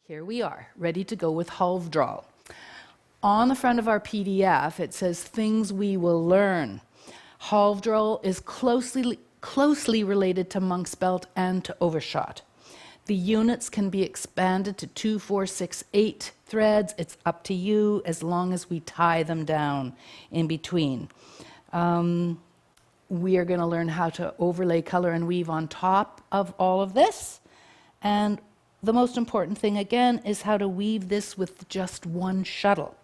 Here we are, ready to go with Halvdrall. On the front of our PDF, it says things we will learn. Halvdrall is closely related to monk's belt and to overshot. The units can be expanded to 2, 4, 6, 8 threads. It's up to you as long as we tie them down in between. We are going to learn how to overlay color and weave on top of all of this. And the most important thing, again, is how to weave this with just one shuttle.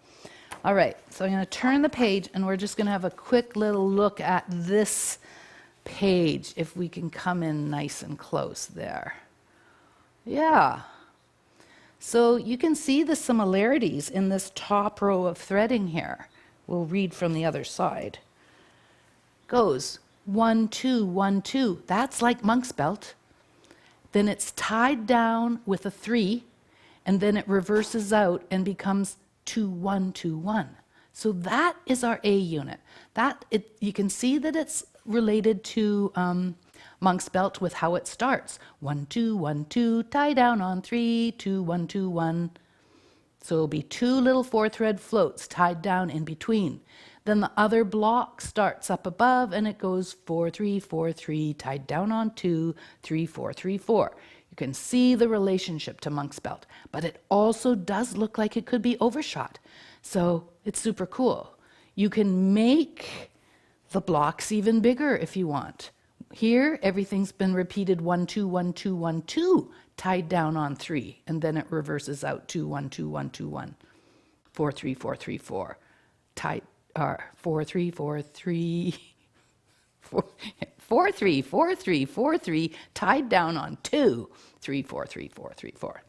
All right, so I'm going to turn the page, and we're just going to have a quick little look at this page, if we can come in nice and close there. Yeah. So you can see the similarities in this top row of threading here. We'll read from the other side. Goes 1, 2, 1, 2. That's like monk's belt. Then it's tied down with a 3, and then it reverses out and becomes 2, 1, 2, 1. So that is our A unit. You can see that it's related to monk's belt with how it starts. 1, 2, 1, 2, tie down on 3, 2, 1, 2, 1. So it'll be 2 little 4-thread floats tied down in between. Then the other block starts up above and it goes 4, 3, 4, 3, tied down on 2, 3, 4, 3, 4. You can see the relationship to monk's belt, but it also does look like it could be overshot. So it's super cool. You can make the blocks even bigger if you want. Here, everything's been repeated 1, 2, 1, 2, 1, 2, tied down on 3, and then it reverses out 2, 1, 2, 1, 2, 1, 4, 3, 4, 3, 4, tied. 4, 3, 4, 3, 4, 4, 3, 4, 3, 4, 3, tied down on 2, 3, 4, 3, 4, 3, 4,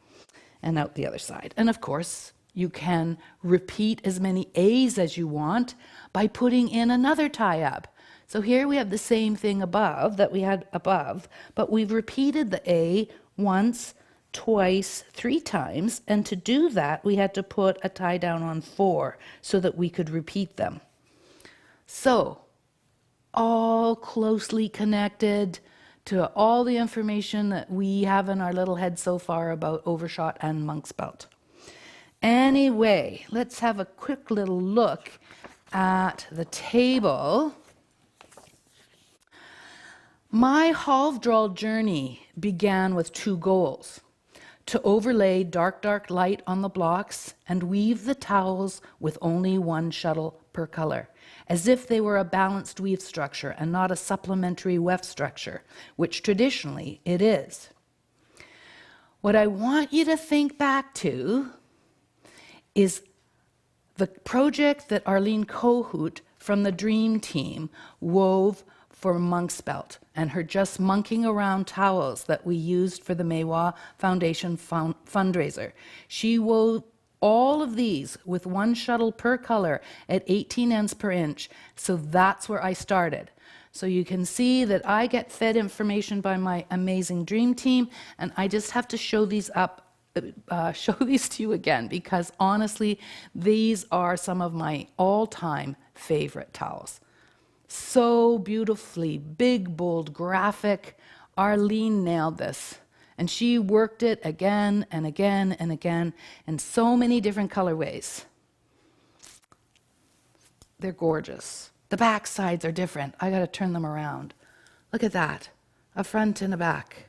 and out the other side. And of course, you can repeat as many A's as you want by putting in another tie-up. So here we have the same thing above that we had above, but we've repeated the A once, twice, 3 times, and to do that we had to put a tie down on 4 so that we could repeat them. So all closely connected to all the information that we have in our little head so far about overshot and monk's belt. Anyway, let's have a quick little look at the table. My Halvdrall journey began with 2 goals: to overlay dark light on the blocks and weave the towels with only 1 shuttle per color, as if they were a balanced weave structure and not a supplementary weft structure, which traditionally it is. What I want you to think back to is the project that Arlene Kohut from the Dream Team wove for monk's belt, and her Just Monking Around towels that we used for the Maywa Foundation fundraiser. She wove all of these with 1 shuttle per color at 18 ends per inch, so that's where I started. So you can see that I get fed information by my amazing Dream Team, and I just have to show these to you again, because honestly, these are some of my all-time favorite towels. So beautifully, big, bold, graphic. Arlene nailed this. And she worked it again and again and again in so many different colorways. They're gorgeous. The back sides are different. I got to turn them around. Look at that. A front and a back.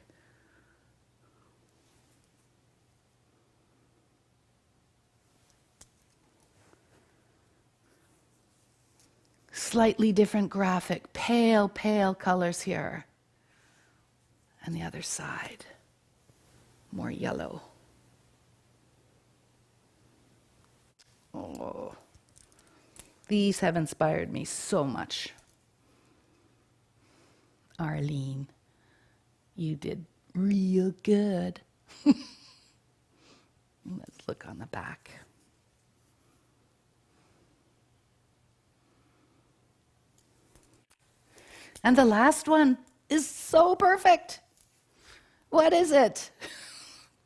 Slightly different graphic, pale colors here. And the other side, more yellow. Oh, these have inspired me so much. Arlene, you did real good. Let's look on the back. And the last one is so perfect. What is it?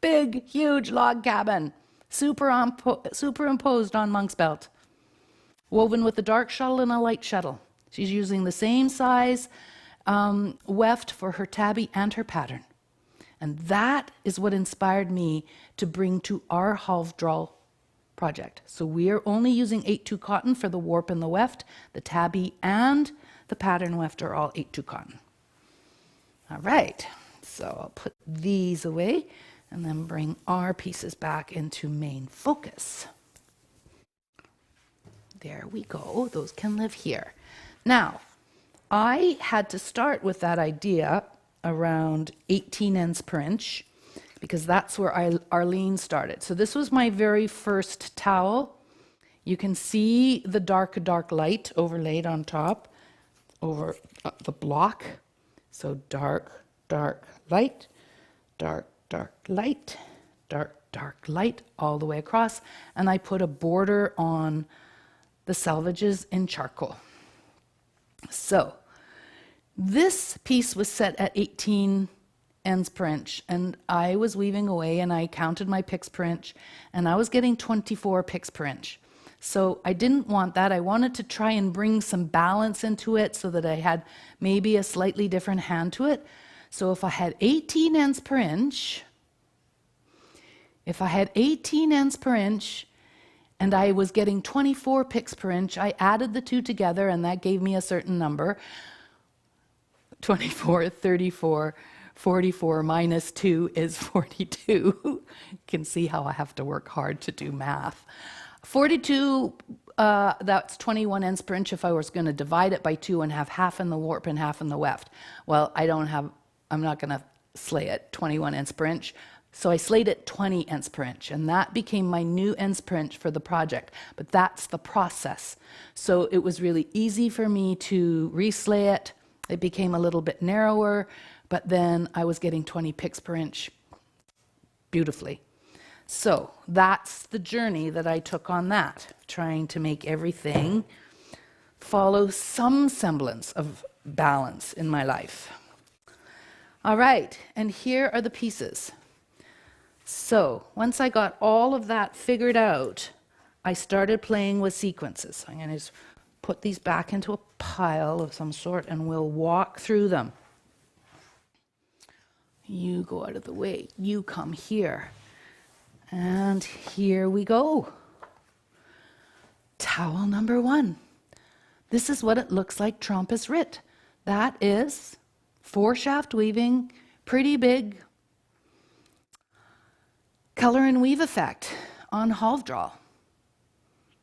Big, huge log cabin, superimposed on monk's belt, woven with a dark shuttle and a light shuttle. She's using the same size weft for her tabby and her pattern. And that is what inspired me to bring to our Halvdrall project. So we are only using 8-2 cotton for the warp and the weft. The tabby and the pattern weft are all 8-2 cotton. All right, so I'll put these away and then bring our pieces back into main focus. There we go, those can live here. Now, I had to start with that idea around 18 ends per inch because that's where Arlene started. So this was my very first towel. You can see the dark light overlaid on top over the block. So dark, light, dark, light, dark, light all the way across. And I put a border on the selvages in charcoal. So this piece was set at 18 ends per inch, and I was weaving away and I counted my picks per inch, and I was getting 24 picks per inch. So I didn't want that. I wanted to try and bring some balance into it so that I had maybe a slightly different hand to it. So if I had 18 ends per inch, and I was getting 24 picks per inch, I added the two together and that gave me a certain number. 24, 34, 44 minus 2 is 42. You can see how I have to work hard to do math. 42, that's 21 ends per inch if I was going to divide it by 2 and have half in the warp and half in the weft. Well, I'm not going to slay it 21 ends per inch. So I slayed it 20 ends per inch, and that became my new ends per inch for the project. But that's the process. So it was really easy for me to reslay it. It became a little bit narrower, but then I was getting 20 picks per inch beautifully. So that's the journey that I took on that, trying to make everything follow some semblance of balance in my life. All right, and here are the pieces. So once I got all of that figured out, I started playing with sequences. I'm going to just put these back into a pile of some sort and we'll walk through them. You go out of the way. You come here. And here we go. Towel number 1. This is what it looks like Trompus Rit. That is 4-shaft weaving, pretty big, color and weave effect on Halvdrall.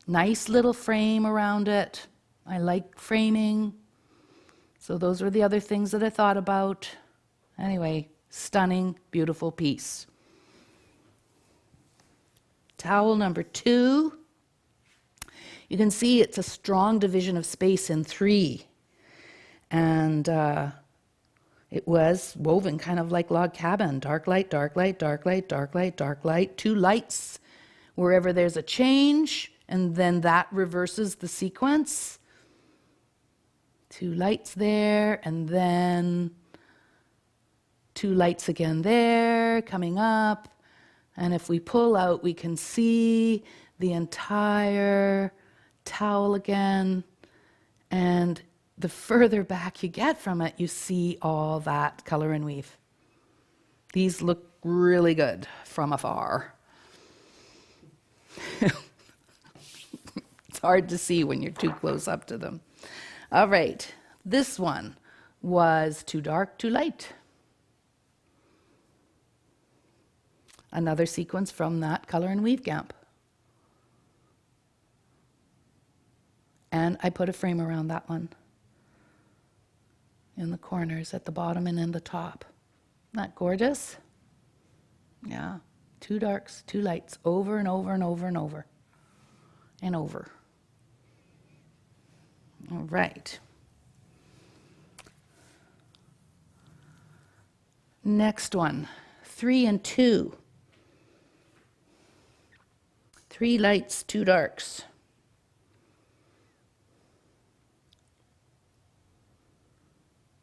Nice little frame around it. I like framing. So those were the other things that I thought about. Anyway, stunning, beautiful piece. Towel number 2. You can see it's a strong division of space in 3. And it was woven kind of like log cabin. Dark light, dark light, dark light, dark light, dark light. 2 lights wherever there's a change, and then that reverses the sequence. 2 lights there, and then 2 lights again there, coming up. And if we pull out, we can see the entire towel again. And the further back you get from it, you see all that color and weave. These look really good from afar. It's hard to see when you're too close up to them. All right, this one was too dark, too light. Another sequence from that color and weave gamp. And I put a frame around that one in the corners at the bottom and in the top. Isn't that gorgeous? Yeah, 2 darks, 2 lights, over and over and over and over and over. All right. Next one, 3 and 2. 3 lights, 2 darks.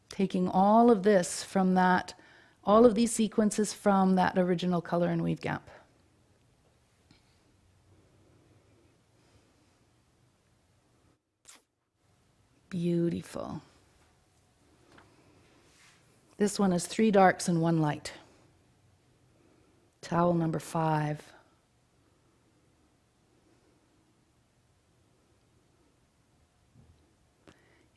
Taking all of this from that, all of these sequences from that original color and weave gamp. Beautiful. This one is 3 darks and 1 light. Towel number 5.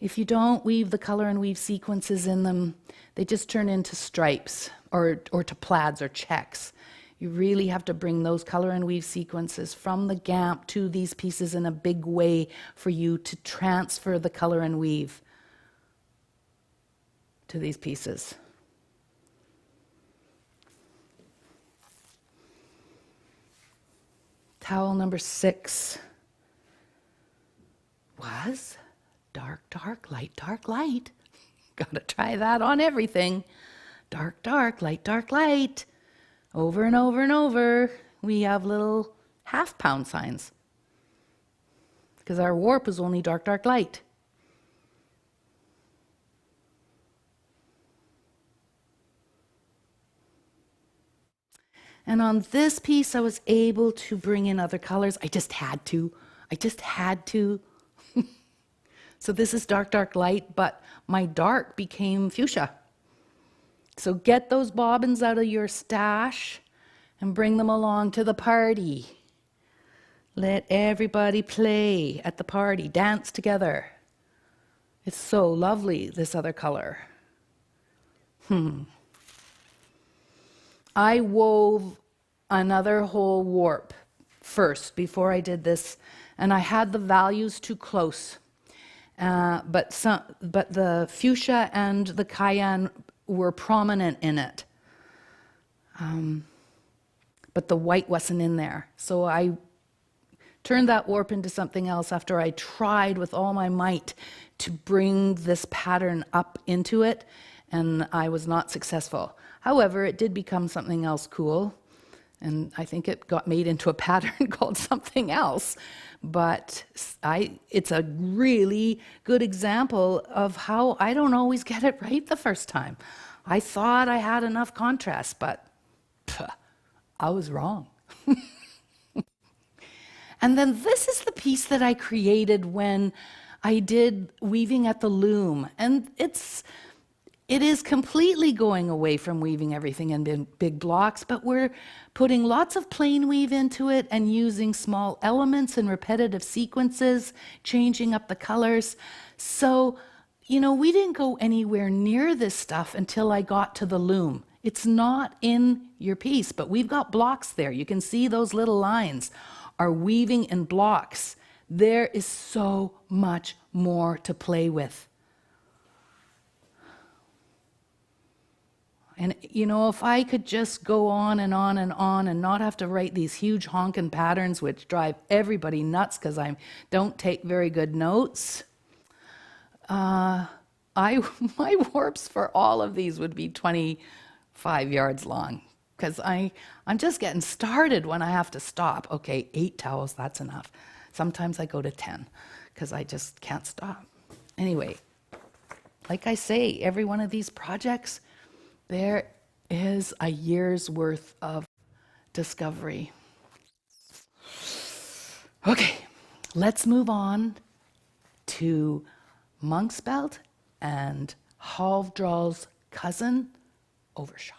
If you don't weave the color and weave sequences in them, they just turn into stripes or to plaids or checks. You really have to bring those color and weave sequences from the gamp to these pieces in a big way for you to transfer the color and weave to these pieces. Towel number 6 was dark, dark, light, dark, light. Gotta try that on everything. Dark, dark, light, dark, light. Over and over and over, we have little half-pound signs because our warp is only dark, dark, light. And on this piece, I was able to bring in other colors. I just had to. So this is dark, dark, light, but my dark became fuchsia. So get those bobbins out of your stash and bring them along to the party. Let everybody play at the party, dance together. It's so lovely, this other color. I wove another whole warp first before I did this, and I had the values too close. But the fuchsia and the cayenne were prominent in it. But the white wasn't in there. So I turned that warp into something else after I tried with all my might to bring this pattern up into it, and I was not successful. However, it did become something else cool, and I think it got made into a pattern called something else. But it's a really good example of how I don't always get it right the first time. I thought I had enough contrast, but I was wrong. And then this is the piece that I created when I did weaving at the loom. And it is completely going away from weaving everything in big blocks, but we're putting lots of plain weave into it and using small elements and repetitive sequences, changing up the colors. So, we didn't go anywhere near this stuff until I got to the loom. It's not in your piece, but we've got blocks there. You can see those little lines are weaving in blocks. There is so much more to play with. And, if I could just go on and on and on and not have to write these huge honking patterns which drive everybody nuts because I don't take very good notes, my warps for all of these would be 25 yards long because I'm just getting started when I have to stop. Okay, 8 towels, that's enough. Sometimes I go to 10 because I just can't stop. Anyway, like I say, every one of these projects, there is a year's worth of discovery. Okay, let's move on to Monk's Belt and Halvdrall's cousin, Overshot.